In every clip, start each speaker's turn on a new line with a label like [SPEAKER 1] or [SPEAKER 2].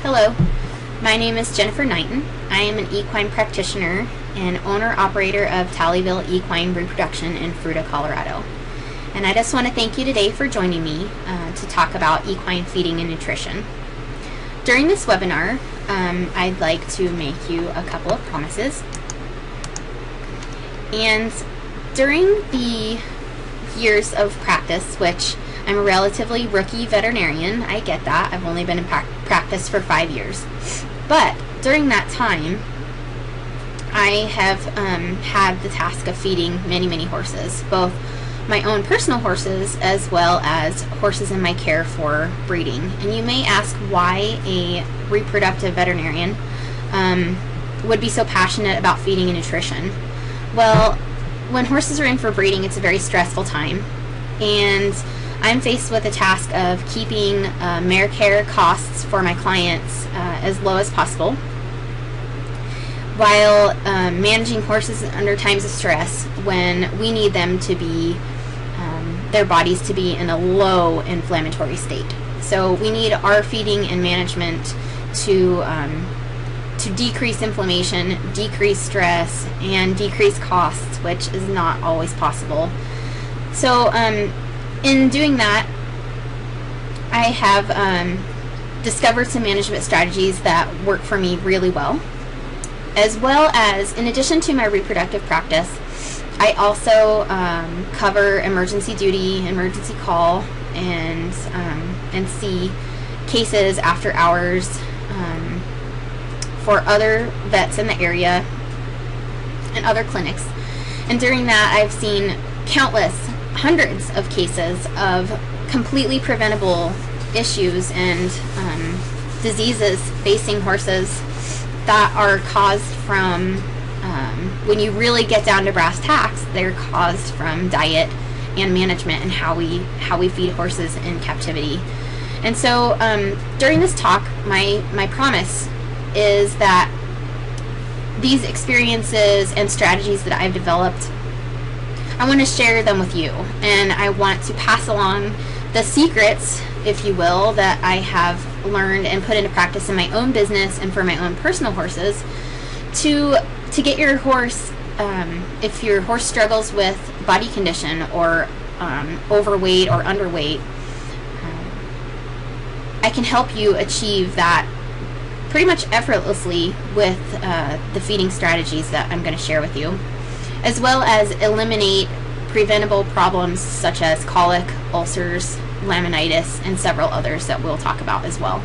[SPEAKER 1] Hello, my name is Jennifer Knighton. I am an equine practitioner and owner-operator of Tallyville Equine Reproduction in Fruita, Colorado. And I just want to thank you today for joining me to talk about equine feeding and nutrition. During this webinar, I'd like to make you a couple of promises. And during the years of practice, which I'm a relatively rookie veterinarian, I get that. I've only been in practice for 5 years. But during that time, I have had the task of feeding many horses, both my own personal horses as well as horses in my care for breeding. And you may ask why a reproductive veterinarian would be so passionate about feeding and nutrition. Well, when horses are in for breeding, it's a very stressful time, and I'm faced with the task of keeping mare care costs for my clients as low as possible, while managing horses under times of stress when we need them to be, their bodies to be in a low inflammatory state. So we need our feeding and management to decrease inflammation, decrease stress, and decrease costs, which is not always possible. So in doing that, I have discovered some management strategies that work for me really well. As well as, in addition to my reproductive practice, I also cover emergency duty, emergency call, and see cases after hours for other vets in the area and other clinics. And during that, I've seen hundreds of cases of completely preventable issues and diseases facing horses that are caused from, when you really get down to brass tacks, they're caused from diet and management and how we feed horses in captivity. And so during this talk, my promise is that these experiences and strategies that I've developed, I want to share them with you, and I want to pass along the secrets, if you will, that I have learned and put into practice in my own business and for my own personal horses to get your horse, if your horse struggles with body condition or overweight or underweight, I can help you achieve that pretty much effortlessly with the feeding strategies that I'm going to share with you, as well as eliminate preventable problems such as colic, ulcers, laminitis, and several others that we'll talk about as well.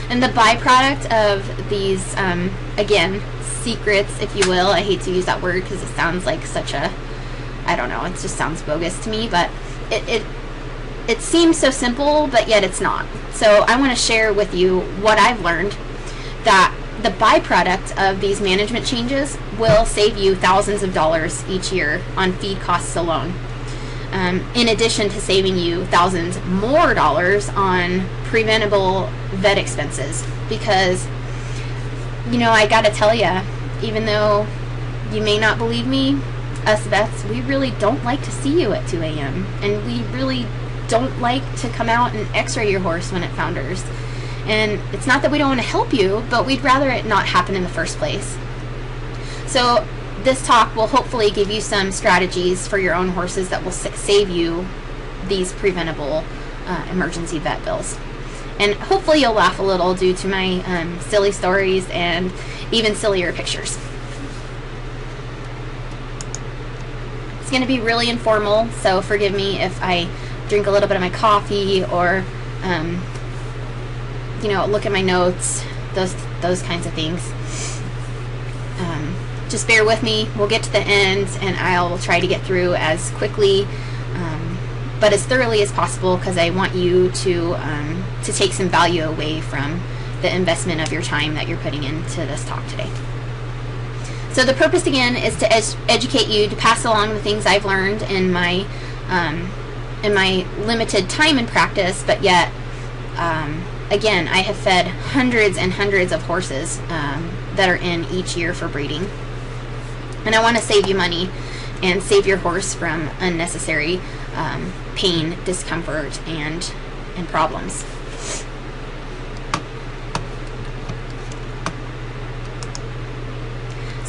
[SPEAKER 1] And the byproduct of these, again, secrets, if you will, I hate to use that word because it sounds like such a, I don't know, it just sounds bogus to me, but it seems so simple, but yet it's not. So I want to share with you what I've learned, that the byproduct of these management changes will save you thousands of dollars each year on feed costs alone, in addition to saving you thousands more dollars on preventable vet expenses. Because, you know, I gotta tell you, even though you may not believe me, us vets, we really don't like to see you at 2 a.m. and we really don't like to come out and x-ray your horse when it founders. And it's not that we don't want to help you, but we'd rather it not happen in the first place. So this talk will hopefully give you some strategies for your own horses that will save you these preventable emergency vet bills. And hopefully you'll laugh a little due to my silly stories and even sillier pictures. It's going to be really informal, so forgive me if I drink a little bit of my coffee or you know, look at my notes, those kinds of things. Just bear with me. We'll get to the end, and I'll try to get through as quickly, but as thoroughly as possible, because I want you to take some value away from the investment of your time that you're putting into this talk today. So the purpose again is to educate you, to pass along the things I've learned in my limited time in practice, but yet again, I have fed hundreds and hundreds of horses that are in each year for breeding. And I want to save you money and save your horse from unnecessary pain, discomfort, and problems.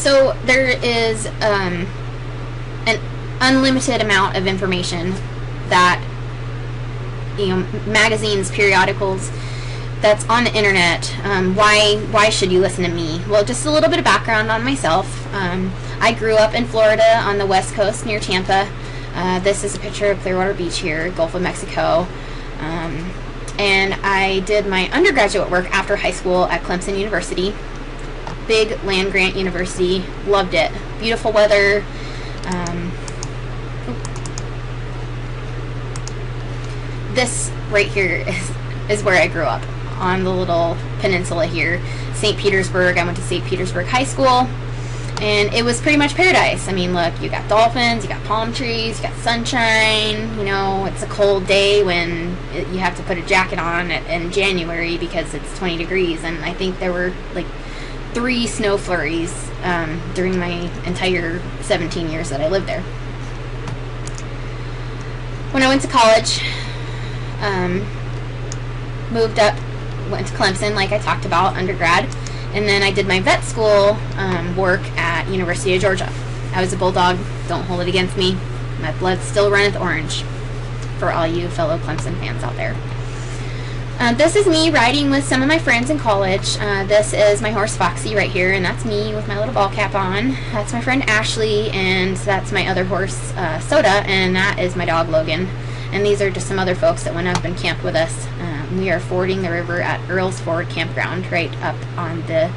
[SPEAKER 1] So there is an unlimited amount of information that, magazines, periodicals, that's on the internet. Why should you listen to me? Well, just a little bit of background on myself. I grew up in Florida on the West Coast near Tampa. This is a picture of Clearwater Beach here, Gulf of Mexico. And I did my undergraduate work after high school at Clemson University. Big land-grant university. Loved it. Beautiful weather. This right here is where I grew up, on the little peninsula here. St. Petersburg. I went to St. Petersburg High School, and it was pretty much paradise. I mean, look, you got dolphins, you got palm trees, you got sunshine. It's a cold day when you have to put a jacket on in January because it's 20 degrees, and I think there were like 3 snow flurries during my entire 17 years that I lived there. When I went to college, moved up, went to Clemson, like I talked about, undergrad, and then I did my vet school work at University of Georgia. I was a Bulldog. Don't hold it against me. My blood still runneth orange, for all you fellow Clemson fans out there. This is me riding with some of my friends in college. This is my horse Foxy right here, and that's me with my little ball cap on. That's my friend Ashley, and that's my other horse Soda, and that is my dog Logan. And these are just some other folks that went up and camped with us. We are fording the river at Earl's Ford Campground, right up on the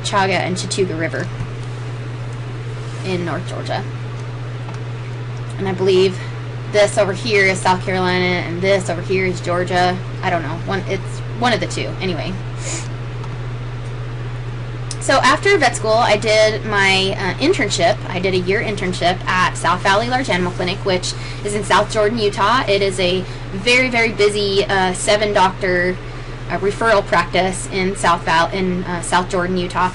[SPEAKER 1] Chaga and Chattooga River in North Georgia. And I believe this over here is South Carolina, and this over here is Georgia. I don't know. It's one of the two. Anyway. So after vet school, I did my internship. I did a year internship at South Valley Large Animal Clinic, which is in South Jordan, Utah. It is a very, very busy 7-doctor referral practice in South Jordan, Utah.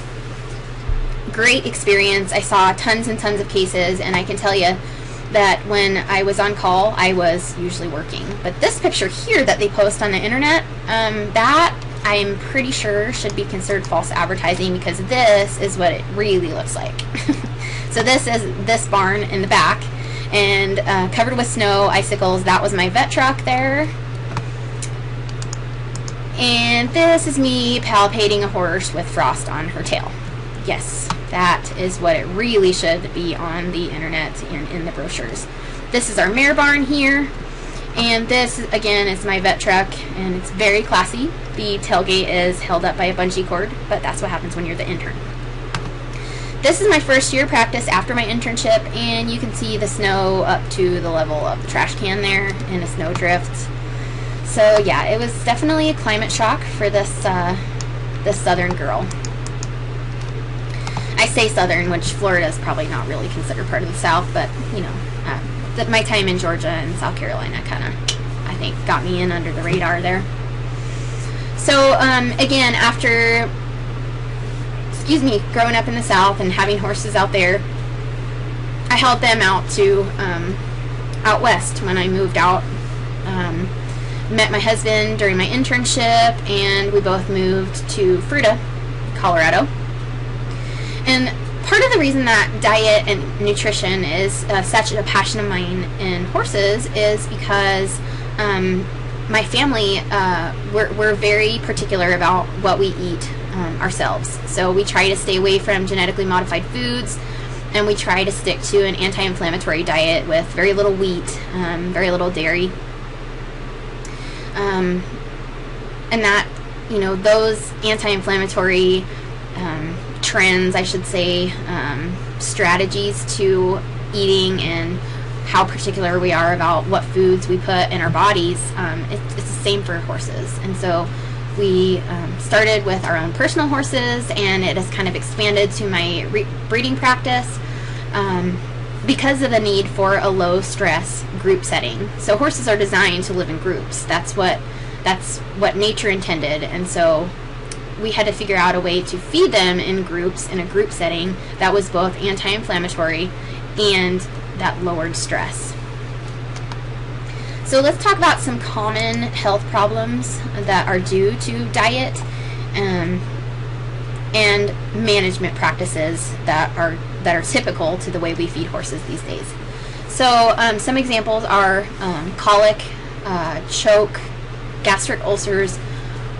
[SPEAKER 1] Great experience. I saw tons and tons of cases, and I can tell you that when I was on call, I was usually working. But this picture here that they post on the internet, that I'm pretty sure should be considered false advertising, because this is what it really looks like. So this is this barn in the back, and covered with snow, icicles. That was my vet truck there. And this is me palpating a horse with frost on her tail. Yes, that is what it really should be on the internet and in the brochures. This is our mare barn here. And this, again, is my vet truck, and it's very classy. The tailgate is held up by a bungee cord, but that's what happens when you're the intern. This is my first year practice after my internship, and you can see the snow up to the level of the trash can there in a snowdrift. So yeah, it was definitely a climate shock for this southern girl. I say southern, which Florida is probably not really considered part of the South, but my time in Georgia and South Carolina kind of, I think, got me in under the radar there. So again, after growing up in the South and having horses out there, I held them out to out west when I moved out. Met my husband during my internship, and we both moved to Fruita, Colorado. And part of the reason that diet and nutrition is such a passion of mine in horses is because my family, we're very particular about what we eat ourselves. So we try to stay away from genetically modified foods, and we try to stick to an anti-inflammatory diet with very little wheat, very little dairy. And that, those anti-inflammatory trends, I should say, strategies to eating and how particular we are about what foods we put in our bodies, it's the same for horses. And so we started with our own personal horses, and it has kind of expanded to my breeding practice because of the need for a low stress group setting. So horses are designed to live in groups. That's what nature intended, and so we had to figure out a way to feed them in groups, in a group setting that was both anti-inflammatory and that lowered stress. So let's talk about some common health problems that are due to diet. and management practices that are typical to the way we feed horses these days. So some examples are colic, choke, gastric ulcers,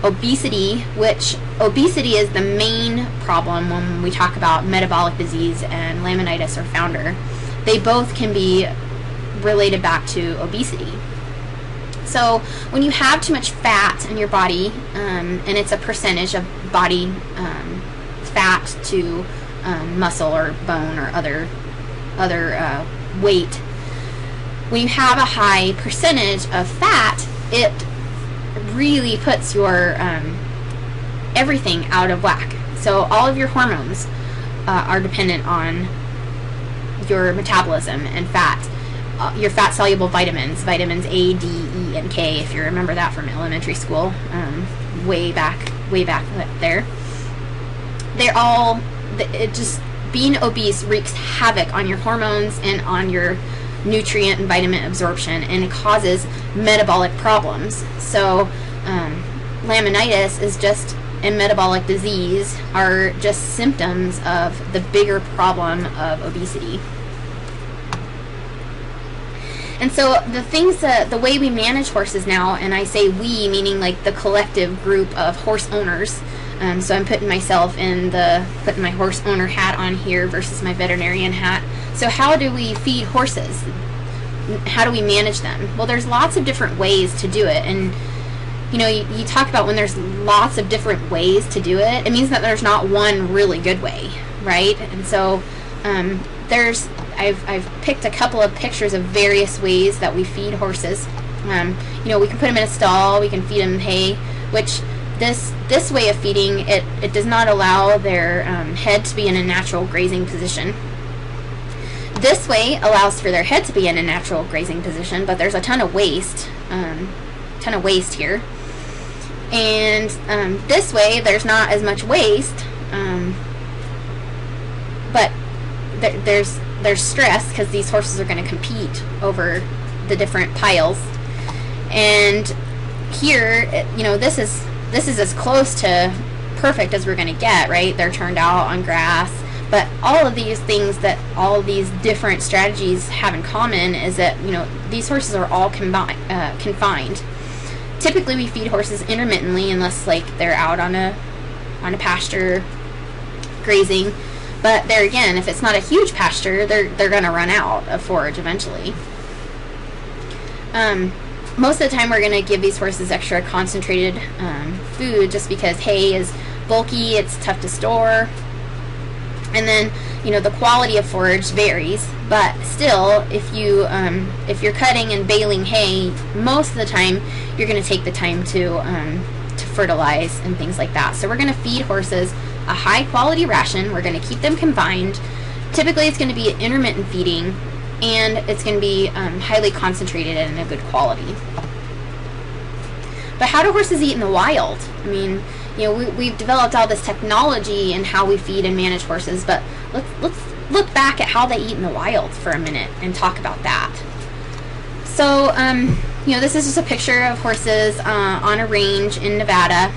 [SPEAKER 1] obesity, which obesity is the main problem when we talk about metabolic disease and laminitis or founder. They both can be related back to obesity. So when you have too much fat in your body, and it's a percentage of body fat to muscle or bone or other weight, when you have a high percentage of fat, it really puts your everything out of whack. So all of your hormones are dependent on your metabolism and fat. Your fat soluble vitamins A, D, E, and K, if you remember that from elementary school, way back there. They're all, being obese wreaks havoc on your hormones and on your nutrient and vitamin absorption, and it causes metabolic problems. So laminitis is just, and metabolic disease are just symptoms of the bigger problem of obesity. And so the way we manage horses now, and I say we, meaning like the collective group of horse owners, so I'm putting my horse owner hat on here versus my veterinarian hat. So how do we feed horses? How do we manage them? Well, there's lots of different ways to do it, and you talk about when there's lots of different ways to do it, it means that there's not one really good way, right? And so I've picked a couple of pictures of various ways that we feed horses. We can put them in a stall, we can feed them hay, which this way of feeding, it does not allow their head to be in a natural grazing position. This way allows for their head to be in a natural grazing position, but there's a ton of waste here. And this way there's not as much waste, but there's stress because these horses are going to compete over the different piles. And here, this is as close to perfect as we're going to get, right? They're turned out on grass. But all of these things that all of these different strategies have in common is that, these horses are all confined. Typically we feed horses intermittently unless they're out on a pasture grazing. But there again, if it's not a huge pasture, they're going to run out of forage eventually. Most of the time we're going to give these horses extra concentrated food just because hay is bulky, it's tough to store. And then, the quality of forage varies, but still, if you're cutting and baling hay, most of the time you're going to take the time to fertilize and things like that. So we're going to feed horses a high quality ration. We're going to keep them confined. Typically, it's going to be intermittent feeding, and it's going to be highly concentrated and a good quality. But how do horses eat in the wild? I mean, we've developed all this technology in how we feed and manage horses, but let's look back at how they eat in the wild for a minute and talk about that. So, this is just a picture of horses on a range in Nevada,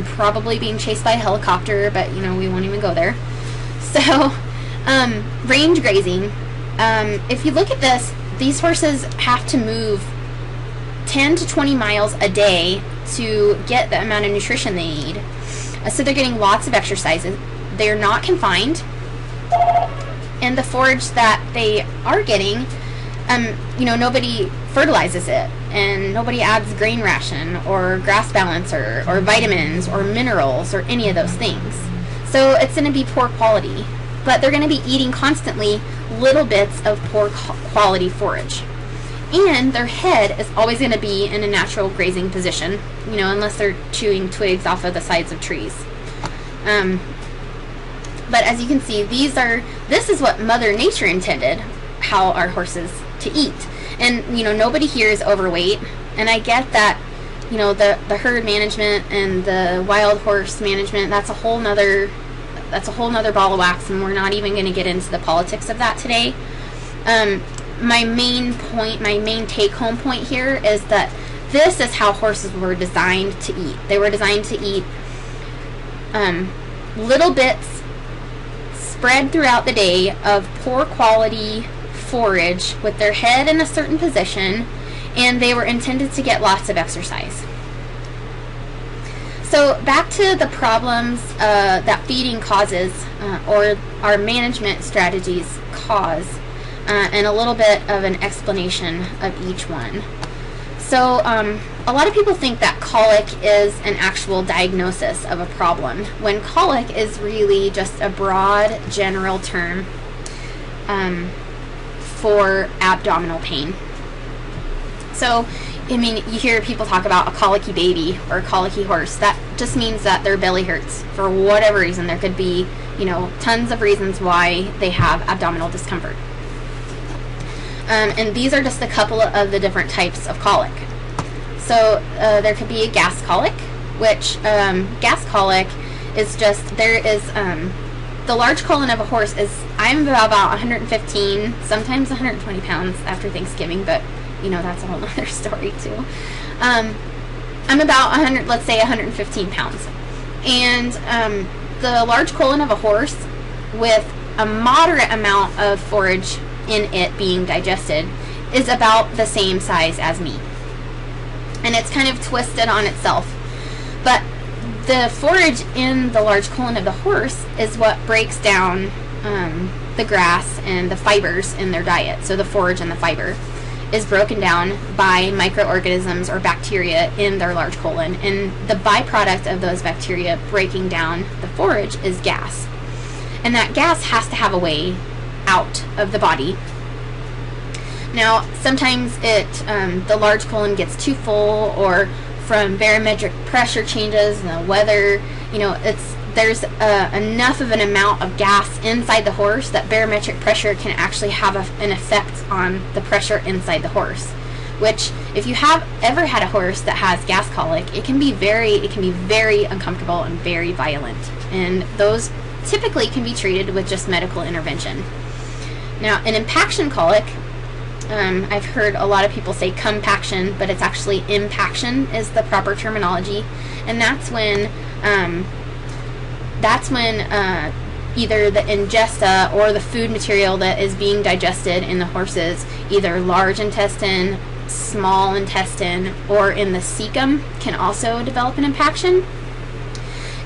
[SPEAKER 1] probably being chased by a helicopter, but, we won't even go there. So, range grazing. If you look at this, these horses have to move 10 to 20 miles a day to get the amount of nutrition they need. So they're getting lots of exercises. They're not confined. And the forage that they are getting, nobody fertilizes it, and nobody adds grain ration or grass balancer or vitamins or minerals or any of those things. So it's going to be poor quality, but they're going to be eating constantly little bits of poor quality forage. And their head is always going to be in a natural grazing position, unless they're chewing twigs off of the sides of trees. But as you can see, this is what Mother Nature intended how our horses to eat. And, nobody here is overweight. And I get that, the herd management and the wild horse management, that's a whole nother ball of wax, and we're not even going to get into the politics of that today. My main take-home point here is that this is how horses were designed to eat. They were designed to eat little bits spread throughout the day of poor quality forage with their head in a certain position, and they were intended to get lots of exercise. So back to the problems that feeding causes, or our management strategies cause, and a little bit of an explanation of each one. So a lot of people think that colic is an actual diagnosis of a problem, when colic is really just a broad general term for abdominal pain. So, I mean, you hear people talk about a colicky baby or a colicky horse. That just means that their belly hurts for whatever reason. There could be, you know, tons of reasons why they have abdominal discomfort. And these are just a couple of the different types of colic. So there could be a gas colic, which gas colic is just, there is, the large colon of a horse is, I'm about 115, sometimes 120 pounds after Thanksgiving, but you know, that's a whole other story too. I'm about 100, let's say 115 pounds. And the large colon of a horse with a moderate amount of forage in it being digested is about the same size as me. And it's kind of twisted on itself. But the forage in the large colon of the horse is what breaks down the grass and the fibers in their diet. So the forage and the fiber is broken down by microorganisms or bacteria in their large colon, and the byproduct of those bacteria breaking down the forage is gas. And that gas has to have a way out of the body. Now, sometimes the large colon gets too full, or from barometric pressure changes and the weather, you know, there's enough of an amount of gas inside the horse that barometric pressure can actually have an effect on the pressure inside the horse. Which, if you have ever had a horse that has gas colic, it can be very uncomfortable and very violent. And those typically can be treated with just medical intervention. Now, an impaction colic, I've heard a lot of people say compaction, but it's actually impaction is the proper terminology, and that's when either the ingesta or the food material that is being digested in the horse's either large intestine, small intestine, or in the cecum can also develop an impaction.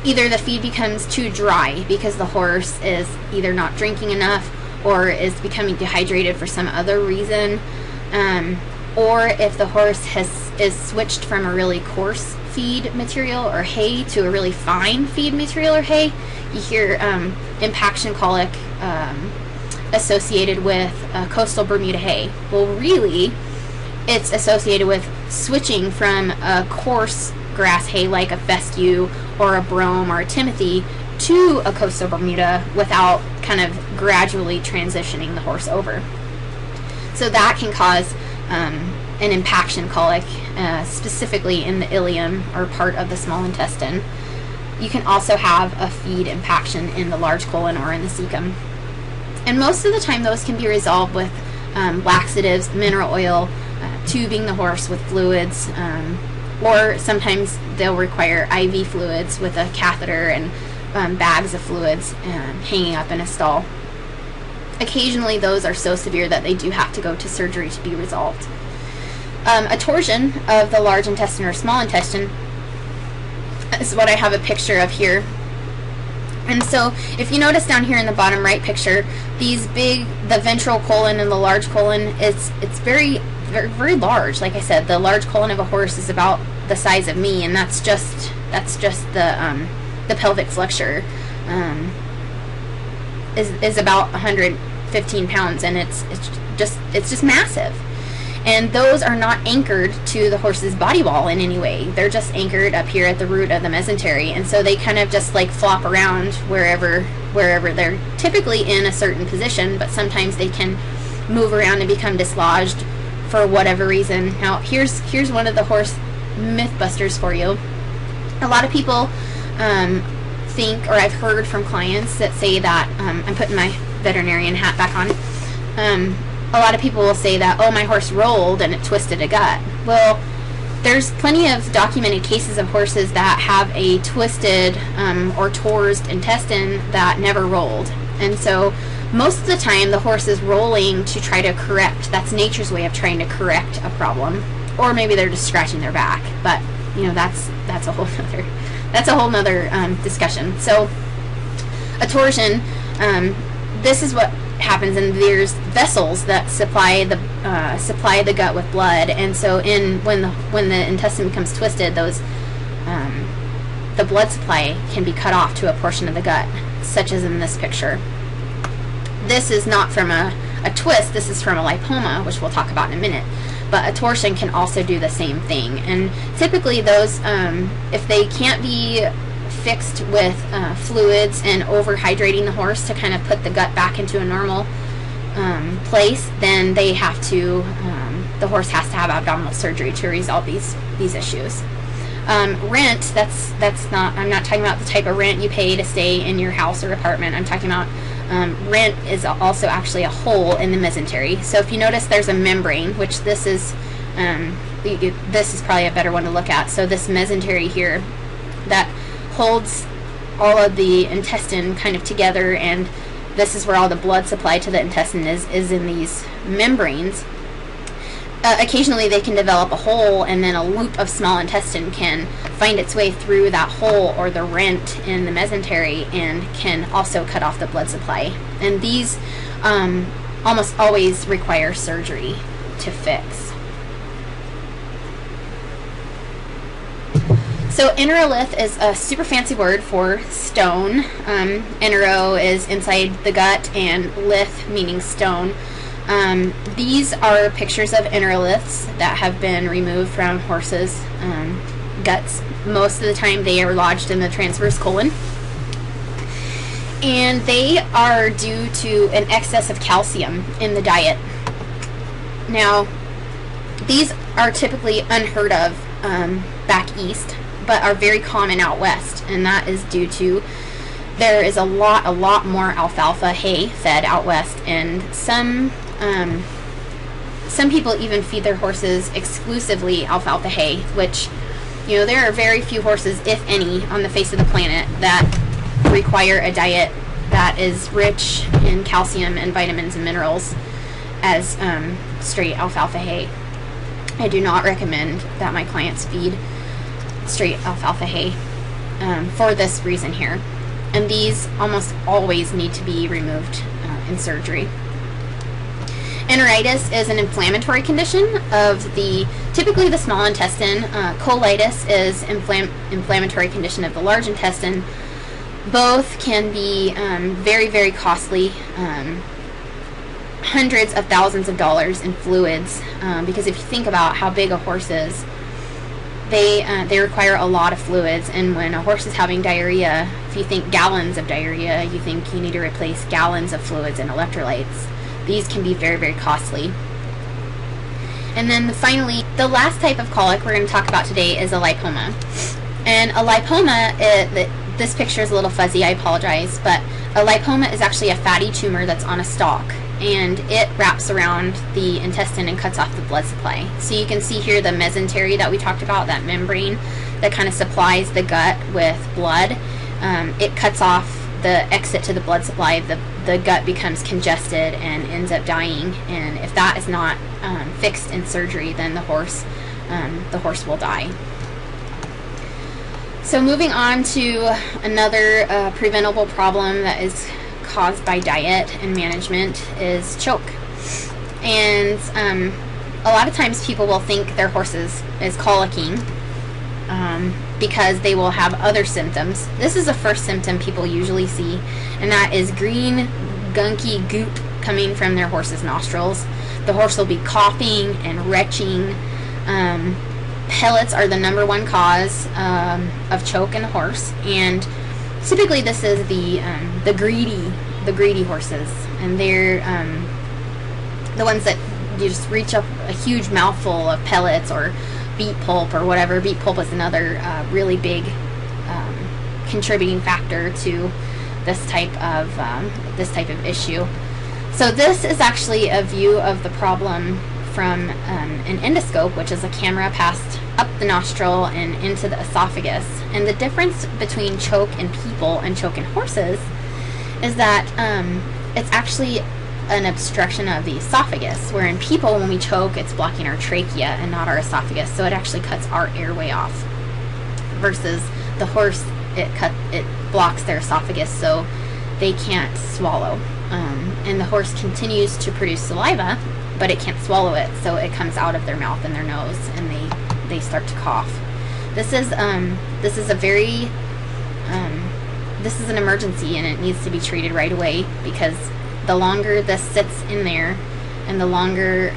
[SPEAKER 1] Either the feed becomes too dry because the horse is either not drinking enough or is becoming dehydrated for some other reason, or if the horse is switched from a really coarse feed material or hay to a really fine feed material or hay, you hear impaction colic associated with coastal Bermuda hay. Well, really, it's associated with switching from a coarse grass hay like a fescue or a brome or a timothy to a coastal Bermuda without kind of gradually transitioning the horse over. So that can cause an impaction colic, specifically in the ileum or part of the small intestine. You can also have a feed impaction in the large colon or in the cecum. And most of the time those can be resolved with laxatives, mineral oil, tubing the horse with fluids, or sometimes they'll require IV fluids with a catheter and bags of fluids hanging up in a stall. Occasionally those are so severe that they do have to go to surgery to be resolved. A torsion of the large intestine or small intestine is what I have a picture of here. And so if you notice down here in the bottom right picture, these the ventral colon and the large colon, it's very, very, very large. Like I said, the large colon of a horse is about the size of me, and that's just the pelvic flexure is about 115 pounds, and it's just massive. And those are not anchored to the horse's body wall in any way. They're just anchored up here at the root of the mesentery, and so they kind of just like flop around wherever they're typically in a certain position, but sometimes they can move around and become dislodged for whatever reason. Now here's one of the horse mythbusters for you. A lot of people think, or I've heard from clients that say that, I'm putting my veterinarian hat back on, a lot of people will say that, oh, my horse rolled and it twisted a gut. Well, there's plenty of documented cases of horses that have a twisted or torsed intestine that never rolled. And so most of the time the horse is rolling to try to correct. That's nature's way of trying to correct a problem. Or maybe they're just scratching their back. But, you know, that's a whole nother discussion. So a torsion, this is what happens, and there's vessels that supply the gut with blood, and so when the intestine becomes twisted, those the blood supply can be cut off to a portion of the gut, such as in this picture. This is not from a twist, this is from a lipoma, which we'll talk about in a minute. But a torsion can also do the same thing, and typically those, if they can't be fixed with fluids and overhydrating the horse to kind of put the gut back into a normal place, then they have to, the horse has to have abdominal surgery to resolve these issues. Rent, that's not, I'm not talking about the type of rent you pay to stay in your house or apartment. I'm talking about rent is also actually a hole in the mesentery. So if you notice there's a membrane, which this is probably a better one to look at. So this mesentery here that holds all of the intestine kind of together, and this is where all the blood supply to the intestine is in these membranes. Occasionally they can develop a hole, and then a loop of small intestine can find its way through that hole or the rent in the mesentery and can also cut off the blood supply. And these almost always require surgery to fix. So enterolith is a super fancy word for stone. Entero is inside the gut, and lith meaning stone. These are pictures of enteroliths that have been removed from horses' guts. Most of the time they are lodged in the transverse colon. And they are due to an excess of calcium in the diet. Now, these are typically unheard of back east, but are very common out west, and that is due to there is a lot more alfalfa hay fed out west, and some people even feed their horses exclusively alfalfa hay, which, you know, there are very few horses, if any, on the face of the planet that require a diet that is rich in calcium and vitamins and minerals as straight alfalfa hay. I do not recommend that my clients feed straight alfalfa hay for this reason here. And these almost always need to be removed in surgery. Enteritis is an inflammatory condition of typically the small intestine. Colitis is inflammatory condition of the large intestine. Both can be very, very costly. Hundreds of thousands of dollars in fluids, because if you think about how big a horse is, they require a lot of fluids, and when a horse is having diarrhea, if you think gallons of diarrhea, you think you need to replace gallons of fluids and electrolytes. These can be very, very costly. And then finally, the last type of colic we're going to talk about today is a lipoma. And a lipoma, this picture is a little fuzzy, I apologize, but a lipoma is actually a fatty tumor that's on a stalk, and it wraps around the intestine and cuts off the blood supply. So you can see here the mesentery that we talked about, that membrane that kind of supplies the gut with blood. It cuts off the exit to the blood supply. The gut becomes congested and ends up dying, and if that is not fixed in surgery, then the horse will die. So moving on to another preventable problem that is caused by diet and management is choke. And a lot of times people will think their horse is colicking because they will have other symptoms. This is the first symptom people usually see, and that is green, gunky goop coming from their horse's nostrils. The horse will be coughing and retching. Pellets are the #1 cause of choke in a horse, and typically this is the greedy horses, and they're the ones that you just reach up a huge mouthful of pellets or beet pulp or whatever. Beet pulp is another really big contributing factor to this type of issue. So this is actually a view of the problem from an endoscope, which is a camera passed up the nostril and into the esophagus. And the difference between choke in people and choke in horses is that it's actually an obstruction of the esophagus, where in people, when we choke, it's blocking our trachea and not our esophagus, so it actually cuts our airway off. Versus the horse, it blocks their esophagus, so they can't swallow. And the horse continues to produce saliva, but it can't swallow it, so it comes out of their mouth and their nose, and they start to cough. This is a very this is an emergency, and it needs to be treated right away, because the longer this sits in there and the longer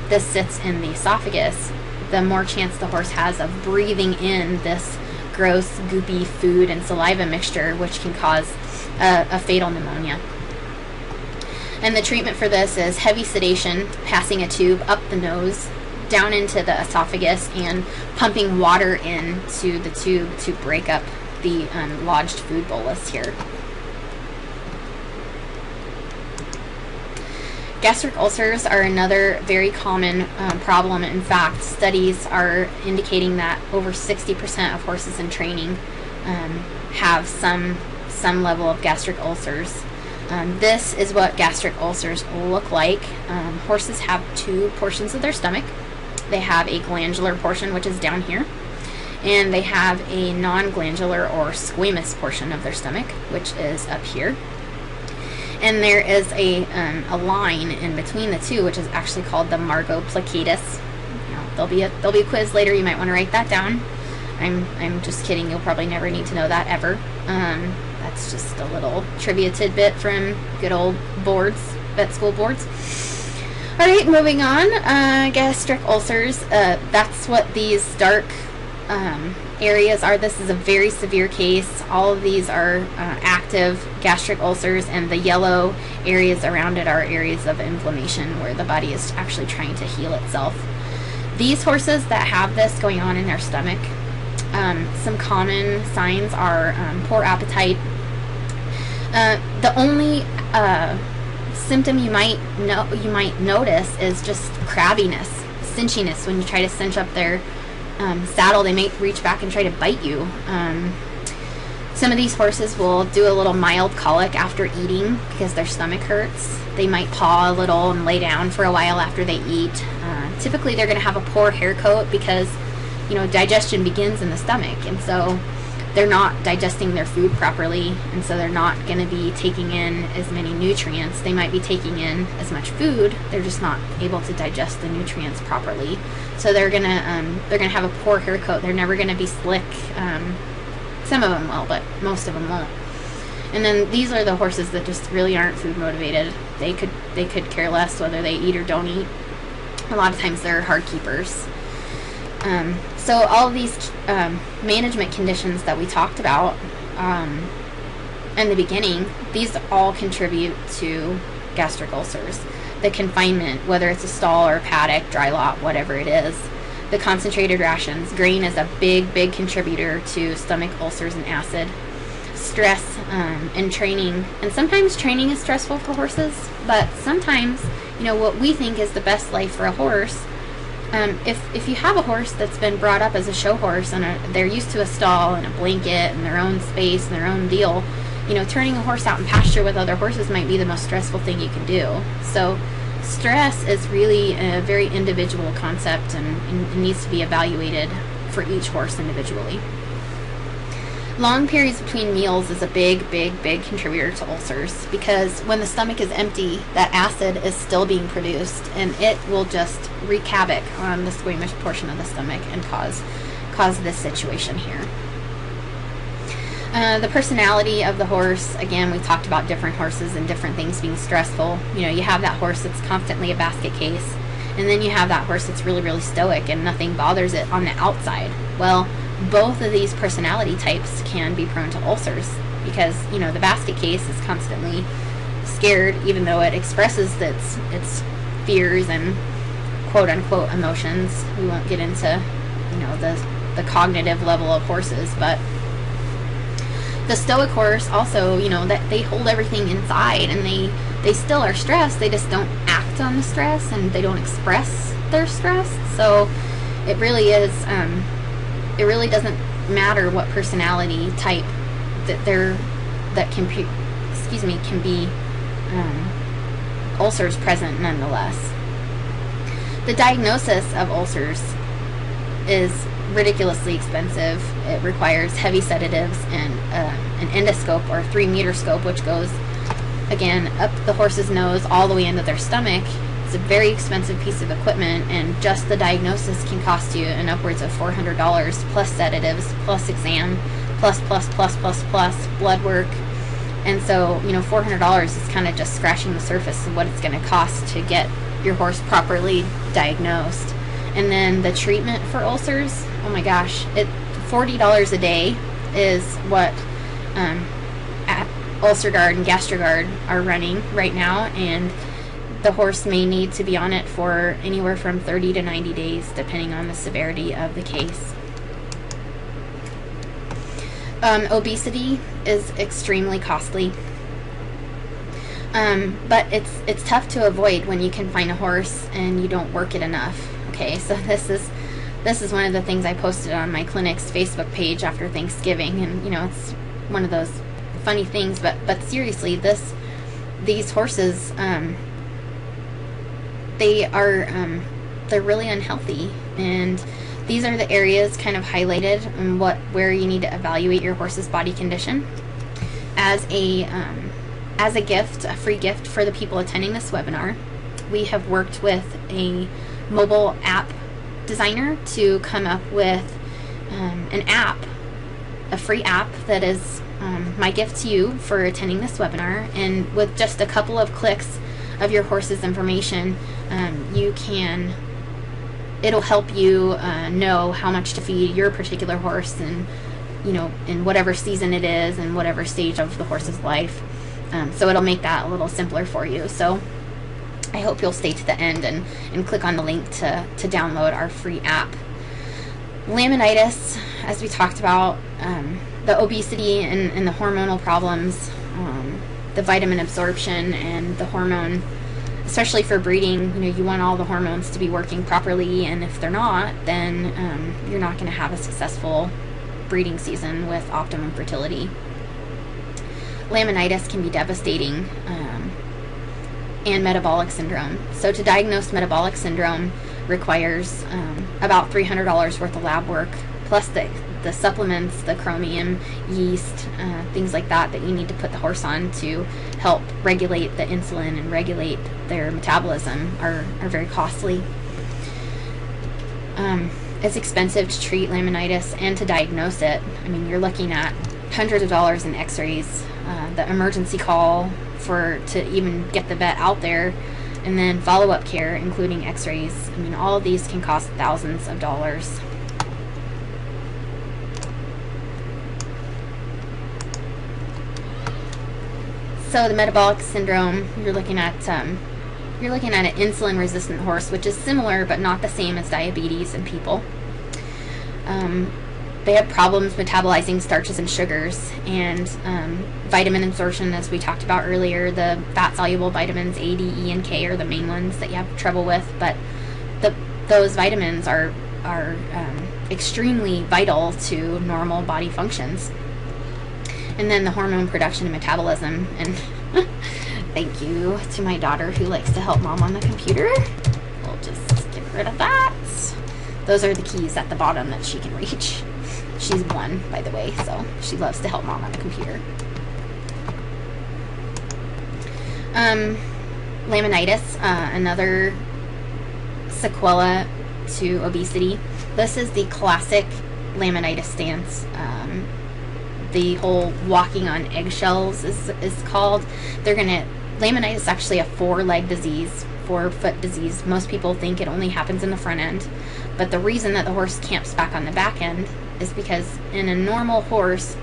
[SPEAKER 1] this sits in the esophagus, the more chance the horse has of breathing in this gross, goopy food and saliva mixture, which can cause a fatal pneumonia. And the treatment for this is heavy sedation, passing a tube up the nose, down into the esophagus, and pumping water into the tube to break up the lodged food bolus here. Gastric ulcers are another very common problem. In fact, studies are indicating that over 60% of horses in training have some level of gastric ulcers. This is what gastric ulcers look like. Horses have two portions of their stomach. They have a glandular portion, which is down here, and they have a non-glandular or squamous portion of their stomach, which is up here. And there is a line in between the two, which is actually called the Margo plicatus. There'll be a quiz later. You might want to write that down. I'm just kidding. You'll probably never need to know that ever. That's just a little trivia tidbit from good old boards, vet school boards. All right, moving on. Gastric ulcers. That's what these dark areas are. This is a very severe case. All of these are active gastric ulcers, and the yellow areas around it are areas of inflammation where the body is actually trying to heal itself. These horses that have this going on in their stomach, some common signs are poor appetite. The only symptom you might notice is just crabbiness, cinchiness. When you try to cinch up their saddle, they may reach back and try to bite you. Some of these horses will do a little mild colic after eating because their stomach hurts. They might paw a little and lay down for a while after they eat. Typically they're going to have a poor hair coat because, digestion begins in the stomach, and so they're not digesting their food properly, and so they're not going to be taking in as many nutrients. They might be taking in as much food, they're just not able to digest the nutrients properly. So they're gonna have a poor hair coat. They're never gonna be slick. Some of them will, but most of them won't. And then these are the horses that just really aren't food motivated. They could care less whether they eat or don't eat. A lot of times they're hard keepers. So all of these management conditions that we talked about in the beginning, these all contribute to gastric ulcers. The confinement, whether it's a stall or a paddock, dry lot, whatever it is. The concentrated rations. Grain is a big contributor to stomach ulcers and acid. Stress and training. And sometimes training is stressful for horses, but sometimes, what we think is the best life for a horse, if you have a horse that's been brought up as a show horse and they're used to a stall and a blanket and their own space and their own deal, turning a horse out in pasture with other horses might be the most stressful thing you can do. So stress is really a very individual concept, and it needs to be evaluated for each horse individually. Long periods between meals is a big contributor to ulcers, because when the stomach is empty, that acid is still being produced, and it will just wreak havoc on the squamous portion of the stomach and cause this situation here. The personality of the horse, again, we talked about different horses and different things being stressful. You have that horse that's constantly a basket case, and then you have that horse that's really stoic and nothing bothers it on the outside. Well, both of these personality types can be prone to ulcers because, the basket case is constantly scared, even though it expresses its fears and quote-unquote emotions. We won't get into, the cognitive level of horses, but the stoic horse also, that they hold everything inside, and they still are stressed. They just don't act on the stress, and they don't express their stress. So, it really is, it really doesn't matter what personality type that can be ulcers present nonetheless. The diagnosis of ulcers is ridiculously expensive. It requires heavy sedatives and an endoscope or 3-meter scope, which goes, again, up the horse's nose all the way into their stomach. It's a very expensive piece of equipment, and just the diagnosis can cost you an upwards of $400, plus sedatives, plus exam, plus blood work. And so, you know, $400 is kind of just scratching the surface of what it's going to cost to get your horse properly diagnosed. And then the treatment for ulcers, oh my gosh, $40 a day is what UlcerGuard and GastroGuard are running right now, and the horse may need to be on it for anywhere from 30 to 90 days, depending on the severity of the case. Obesity is extremely costly, but it's tough to avoid when you can find a horse and you don't work it enough. Okay, so this is one of the things I posted on my clinic's Facebook page after Thanksgiving, and you know, it's one of those funny things, but seriously, these horses, they're really unhealthy, and these are the areas kind of highlighted and where you need to evaluate your horse's body condition. As a gift, a free gift for the people attending this webinar, we have worked with a mobile app designer to come up with an app, a free app that is my gift to you for attending this webinar. And with just a couple of clicks of your horse's information, it'll help you know how much to feed your particular horse, and you know, in whatever season it is and whatever stage of the horse's life. So it'll make that a little simpler for you. So I hope you'll stay to the end and click on the link to download our free app. Laminitis, as we talked about, the obesity and the hormonal problems, the vitamin absorption and the hormone, especially for breeding, you know, you want all the hormones to be working properly, and if they're not, then you're not going to have a successful breeding season with optimum fertility. Laminitis can be devastating, and metabolic syndrome. So to diagnose metabolic syndrome requires about $300 worth of lab work, plus the supplements, the chromium, yeast, things like that you need to put the horse on to help regulate the insulin and regulate their metabolism are very costly. It's expensive to treat laminitis and to diagnose it. I mean, you're looking at hundreds of dollars in x-rays, the emergency call to even get the vet out there, and then follow-up care, including x-rays. I mean, all of these can cost thousands of dollars. So the metabolic syndrome, you're looking at an insulin-resistant horse, which is similar but not the same as diabetes in people. They have problems metabolizing starches and sugars, and vitamin absorption, as we talked about earlier. The fat-soluble vitamins A, D, E, and K are the main ones that you have trouble with, but those vitamins are extremely vital to normal body functions. And then the hormone production and metabolism, and thank you to my daughter who likes to help mom on the computer. We'll just get rid of that. Those are the keys at the bottom that she can reach. She's 1, by the way, so she loves to help mom on the computer. Laminitis, another sequela to obesity. This is the classic laminitis stance. The whole walking on eggshells is called. Laminitis is actually a 4-leg disease, 4-foot disease. Most people think it only happens in the front end, but the reason that the horse camps back on the back end is because in a normal horse,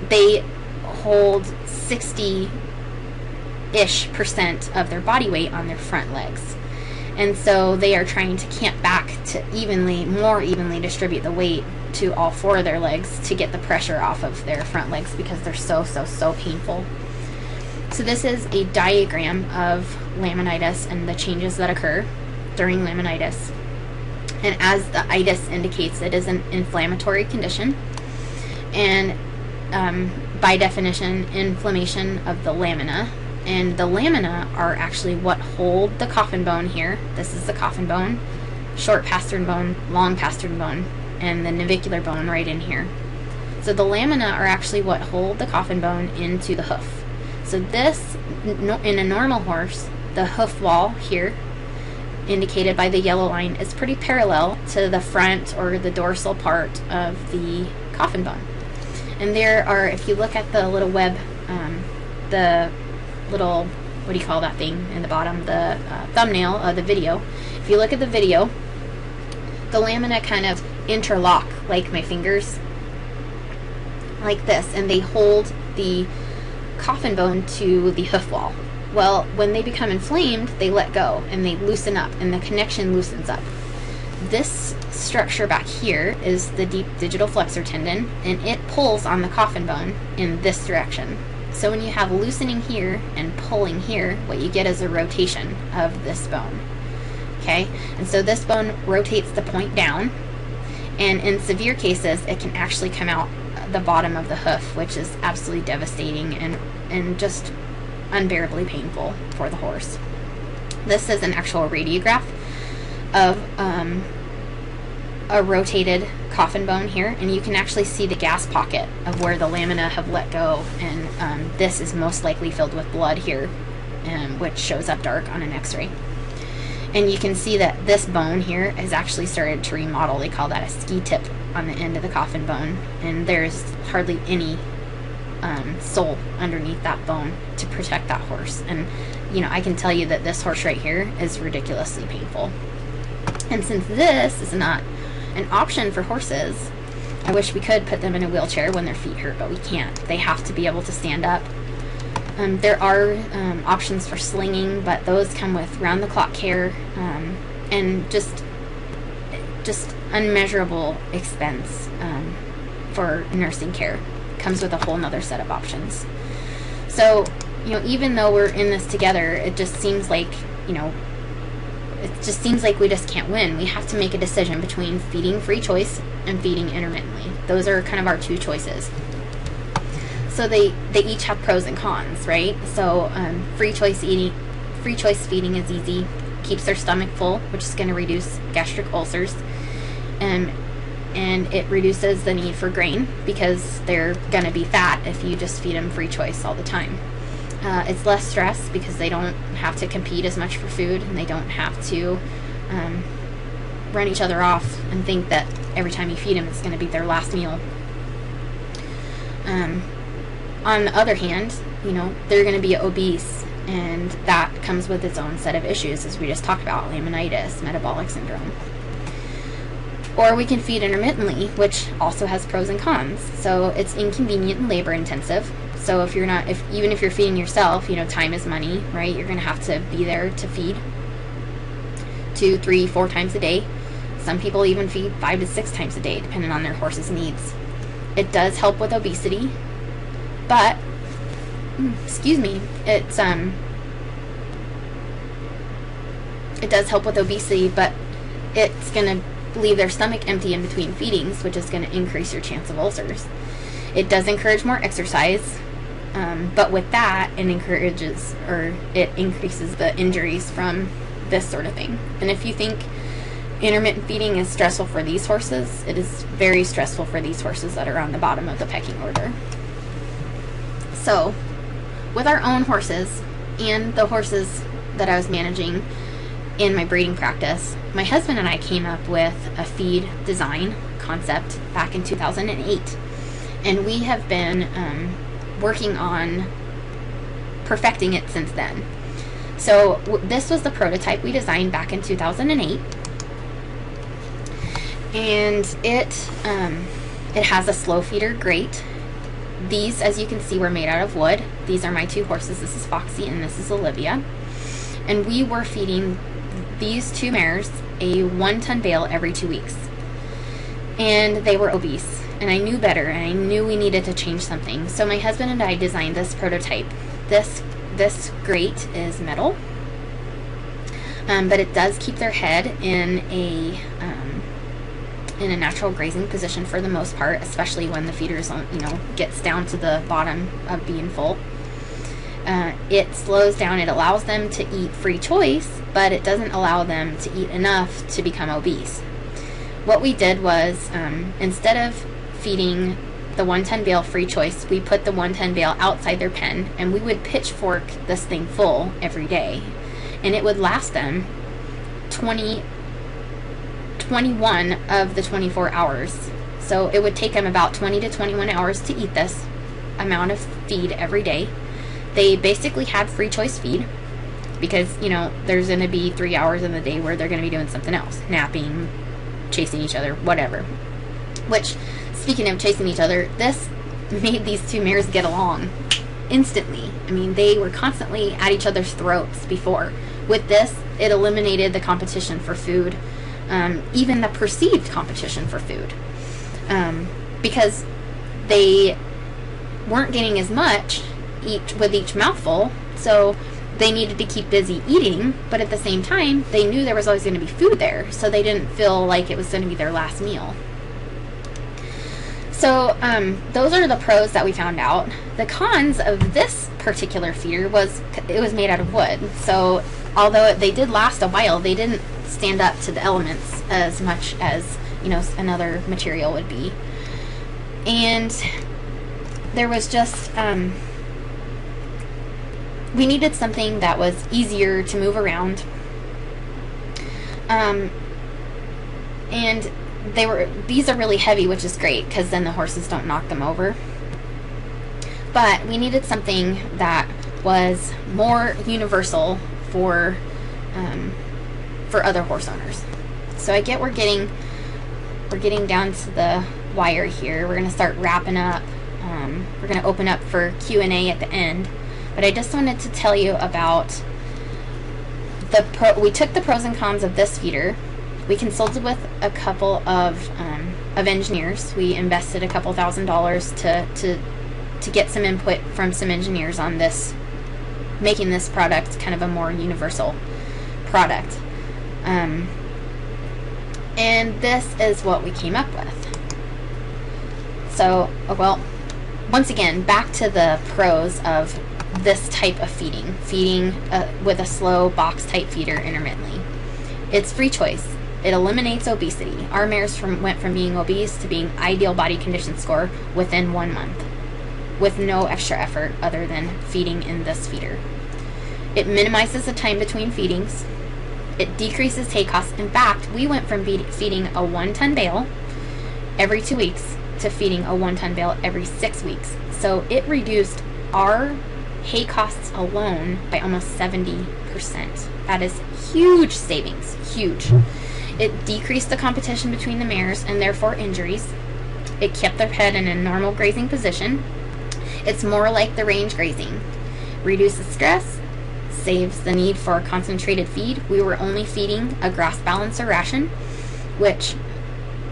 [SPEAKER 1] they hold 60-ish% of their body weight on their front legs. And so they are trying to camp back to more evenly distribute the weight to all 4 of their legs to get the pressure off of their front legs, because they're so painful. So this is a diagram of laminitis and the changes that occur during laminitis. And as the itis indicates, it is an inflammatory condition. And by definition, inflammation of the lamina. And the lamina are actually what hold the coffin bone here. This is the coffin bone, short pastern bone, long pastern bone, and the navicular bone right in here. So the lamina are actually what hold the coffin bone into the hoof. So this, in a normal horse, the hoof wall here, indicated by the yellow line, is pretty parallel to the front or the dorsal part of the coffin bone. And there are, if you look at the little web, the little, what do you call that thing in the bottom, the thumbnail of the video, if you look at the video, the lamina kind of interlock like my fingers, like this, and they hold the coffin bone to the hoof wall. Well, when they become inflamed, they let go and they loosen up, and the connection loosens up. This structure back here is the deep digital flexor tendon, and it pulls on the coffin bone in this direction. So when you have loosening here and pulling here, what you get is a rotation of this bone. Okay, and so this bone rotates the point down, and in severe cases, it can actually come out the bottom of the hoof, which is absolutely devastating and just unbearably painful for the horse. This is an actual radiograph of a rotated coffin bone here, and you can actually see the gas pocket of where the lamina have let go, and this is most likely filled with blood here, which shows up dark on an x-ray. And you can see that this bone here has actually started to remodel. They call that a ski tip on the end of the coffin bone, and there's hardly any sole underneath that bone to protect that horse. And you know, I can tell you that this horse right here is ridiculously painful. And since this is not an option for horses, I wish we could put them in a wheelchair when their feet hurt, but we can't. They have to be able to stand up. There are options for slinging, but those come with round-the-clock care and just unmeasurable expense for nursing care. Comes with a whole nother set of options. So, you know, even though we're in this together, it just seems like, you know, we just can't win. We have to make a decision between feeding free choice and feeding intermittently. Those are kind of our two choices. So they each have pros and cons, right? So free choice feeding is easy, keeps their stomach full, which is going to reduce gastric ulcers, and it reduces the need for grain because they're going to be fat if you just feed them free choice all the time. It's less stress because they don't have to compete as much for food, and they don't have to run each other off and think that every time you feed them it's going to be their last meal. On the other hand, you know, they're going to be obese, and that comes with its own set of issues, as we just talked about, laminitis, metabolic syndrome. Or we can feed intermittently, which also has pros and cons. So it's inconvenient and labor intensive. So even if you're feeding yourself, you know, time is money, right? You're going to have to be there to feed 2, 3, 4 times a day. Some people even feed 5 to 6 times a day, depending on their horse's needs. It does help with obesity, but it does help with obesity, but it's going to leave their stomach empty in between feedings, which is going to increase your chance of ulcers. It does encourage more exercise, but with that, it increases the injuries from this sort of thing. And if you think intermittent feeding is stressful for these horses, it is very stressful for these horses that are on the bottom of the pecking order. So, with our own horses and the horses that I was managing in my breeding practice, my husband and I came up with a feed design concept back in 2008. And we have been working on perfecting it since then. So this was the prototype we designed back in 2008. And it has a slow feeder grate. These, as you can see, were made out of wood. These are my 2 horses. This is Foxy and this is Olivia. And we were feeding these 2 mares a 1-ton bale every 2 weeks. And they were obese. And I knew better, and I knew we needed to change something. So my husband and I designed this prototype. This grate is metal, but it does keep their head in a in a natural grazing position for the most part, especially when the feeders, gets down to the bottom of being full. It slows down, it allows them to eat free choice, but it doesn't allow them to eat enough to become obese. What we did was, instead of feeding the 1-ton bale free choice, we put the 1-ton bale outside their pen, and we would pitchfork this thing full every day, and it would last them 21 of the 24 hours. So it would take them about 20 to 21 hours to eat this amount of feed every day. They basically had free choice feed because, there's going to be 3 hours in the day where they're going to be doing something else, napping, chasing each other, whatever. Which, speaking of chasing each other, this made these two mares get along instantly. I mean, they were constantly at each other's throats before. With this, it eliminated the competition for food, even the perceived competition for food, because they weren't getting as much with each mouthful, so they needed to keep busy eating, but at the same time, they knew there was always going to be food there, so they didn't feel like it was going to be their last meal. So those are the pros that we found out. The cons of this particular feeder was it was made out of wood, so although they did last a while, they didn't stand up to the elements as much as another material would be. And there was just we needed something that was easier to move around, and these are really heavy, which is great because then the horses don't knock them over. But we needed something that was more universal for other horse owners. So I get we're getting down to the wire here. We're going to start wrapping up. We're going to open up for Q&A at the end. But I just wanted to tell you about we took the pros and cons of this feeder. We consulted with a couple of engineers. We invested a couple $1,000s to get some input from some engineers on this, making this product kind of a more universal product. And this is what we came up with. So, well, once again, back to the pros of this type of feeding with a slow box type feeder intermittently. It's free choice. It eliminates obesity. Our mares went from being obese to being ideal body condition score within 1 month, with no extra effort other than feeding in this feeder. It minimizes the time between feedings. It decreases hay costs. In fact, we went from feeding a 1-ton bale every 2 weeks to feeding a 1-ton bale every 6 weeks. So it reduced our hay costs alone by almost 70%. That is huge savings, huge. It decreased the competition between the mares and therefore injuries. It kept their head in a normal grazing position. It's more like the range grazing. Reduces stress, saves the need for concentrated feed. We were only feeding a grass balancer ration, which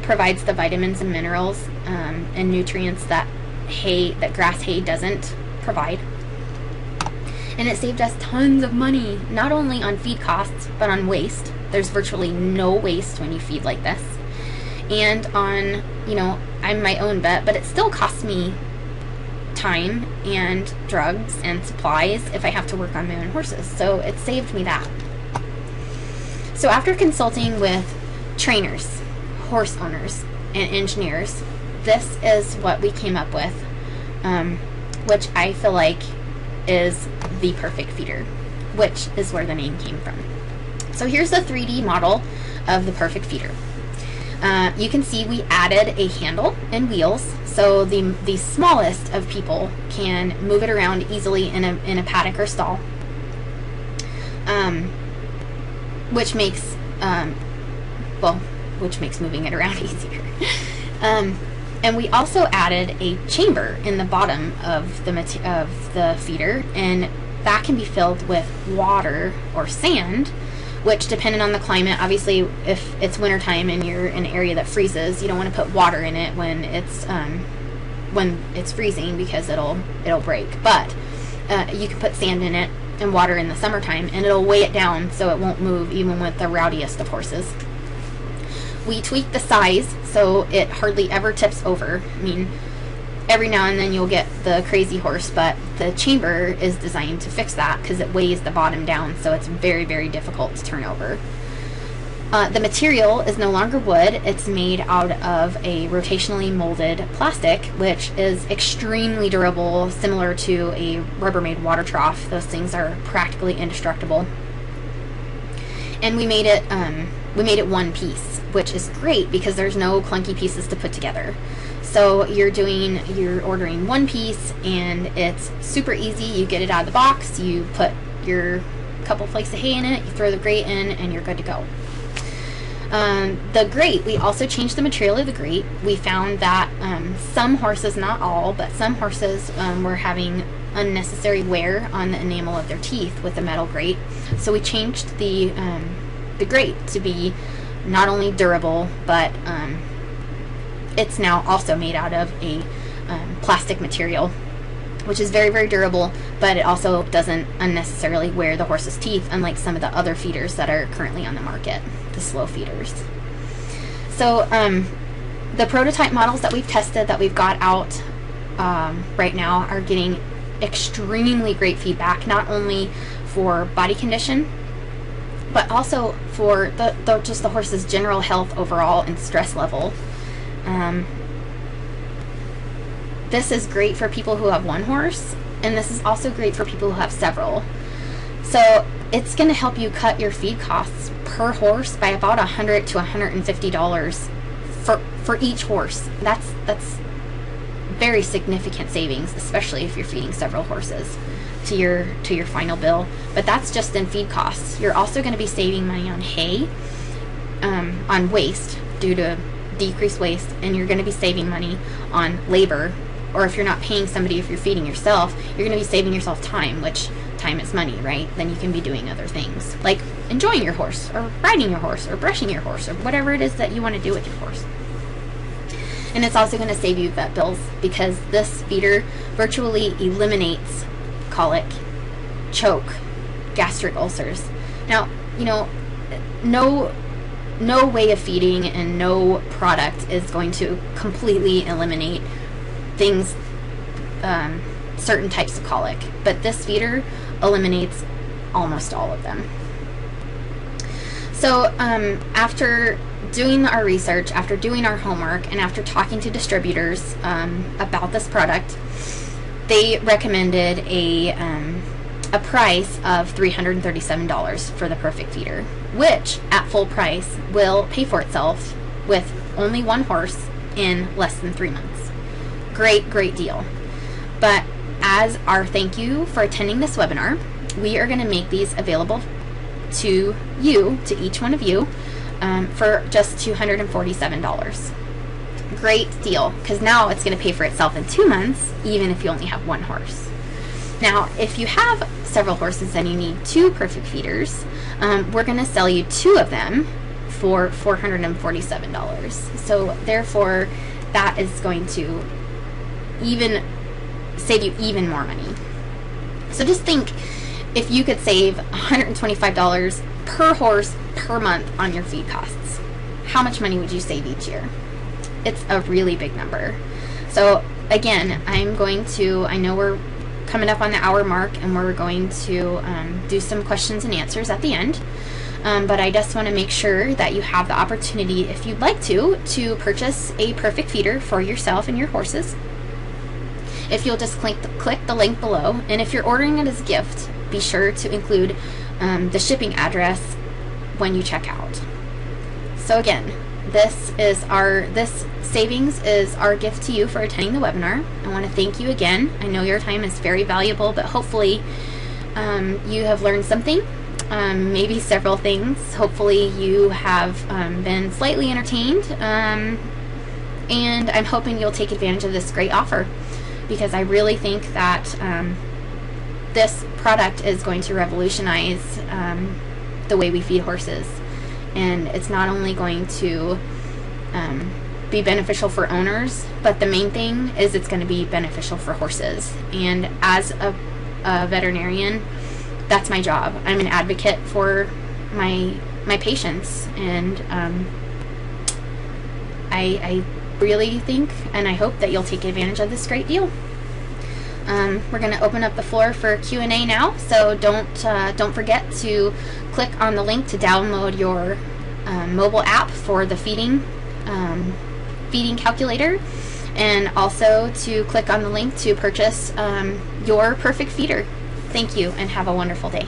[SPEAKER 1] provides the vitamins and minerals and nutrients that grass hay doesn't provide. And it saved us tons of money, not only on feed costs, but on waste. There's virtually no waste when you feed like this. And on, I'm my own vet, but it still costs me time and drugs and supplies if I have to work on my own horses. So it saved me that. So after consulting with trainers, horse owners, and engineers, this is what we came up with, which I feel like is the perfect feeder, which is where the name came from. So here's the 3D model of the perfect feeder. You can see we added a handle and wheels, so the smallest of people can move it around easily in a paddock or stall, which makes moving it around easier. And we also added a chamber in the bottom of the feeder, and that can be filled with water or sand, which, depending on the climate, obviously if it's wintertime and you're in an area that freezes, you don't want to put water in it when it's freezing because it'll break. But you can put sand in it and water in the summertime, and it'll weigh it down so it won't move even with the rowdiest of horses. We tweak the size so it hardly ever tips over. I mean, every now and then you'll get the crazy horse, but the chamber is designed to fix that because it weighs the bottom down, so it's very, very difficult to turn over. The material is no longer wood. It's made out of a rotationally molded plastic, which is extremely durable, similar to a Rubbermaid water trough. Those things are practically indestructible. And we made it one piece, which is great because there's no clunky pieces to put together. So you're ordering one piece, and it's super easy. You get it out of the box, you put your couple flakes of hay in it, you throw the grate in, and you're good to go. The grate, we also changed the material of the grate. We found that some horses, not all, but some horses were having unnecessary wear on the enamel of their teeth with the metal grate. So we changed the grate to be not only durable, but it's now also made out of a plastic material, which is very, very durable, but it also doesn't unnecessarily wear the horse's teeth, unlike some of the other feeders that are currently on the market, the slow feeders. So the prototype models that we've tested, that we've got out right now, are getting extremely great feedback, not only for body condition, but also for just the horse's general health overall and stress level. This is great for people who have one horse, and this is also great for people who have several. So it's going to help you cut your feed costs per horse by about $100 to $150 for each horse. That's very significant savings, especially if you're feeding several horses to your final bill. But that's just in feed costs. You're also going to be saving money on hay, on waste due to decreased waste, and you're going to be saving money on labor. Or if you're not paying somebody, if you're feeding yourself, you're going to be saving yourself time, which time is money, right? Then you can be doing other things, like enjoying your horse, or riding your horse, or brushing your horse, or whatever it is that you want to do with your horse. And it's also going to save you vet bills, because this feeder virtually eliminates colic, choke, gastric ulcers. Now, you know, no way of feeding and no product is going to completely eliminate things, certain types of colic, but this feeder eliminates almost all of them. So after doing our research, after doing our homework, and after talking to distributors about this product, they recommended a price of $337 for the Perfect Feeder, which at full price will pay for itself with only one horse in less than 3 months. Great deal. But as our thank you for attending this webinar, we are going to make these available to you, to each one of you, for just $247. Great deal, because now it's going to pay for itself in 2 months, even if you only have one horse. Now, if you have several horses and you need 2 Perfect Feeders, we're going to sell you 2 of them for $447. So therefore, that is going to even save you even more money. So just think, if you could save $125 per horse per month on your feed costs, how much money would you save each year? It's a really big number. So again, I know we're coming up on the hour mark, and we're going to do some questions and answers at the end. But I just want to make sure that you have the opportunity, if you'd like to purchase a Perfect Feeder for yourself and your horses. If you'll just click the link below, and if you're ordering it as a gift, be sure to include the shipping address when you check out. So again, this savings is our gift to you for attending the webinar. I want to thank you again. I know your time is very valuable, but hopefully you have learned something, maybe several things. Hopefully you have been slightly entertained, and I'm hoping you'll take advantage of this great offer, because I really think that this product is going to revolutionize the way we feed horses. And it's not only going to be beneficial for owners, but the main thing is it's going to be beneficial for horses. And as a veterinarian, that's my job. I'm an advocate for my patients, and I really think and I hope that you'll take advantage of this great deal. We're going to open up the floor for Q&A now, so don't forget to click on the link to download your mobile app for the feeding calculator, and also to click on the link to purchase your perfect feeder. Thank you, and have a wonderful day.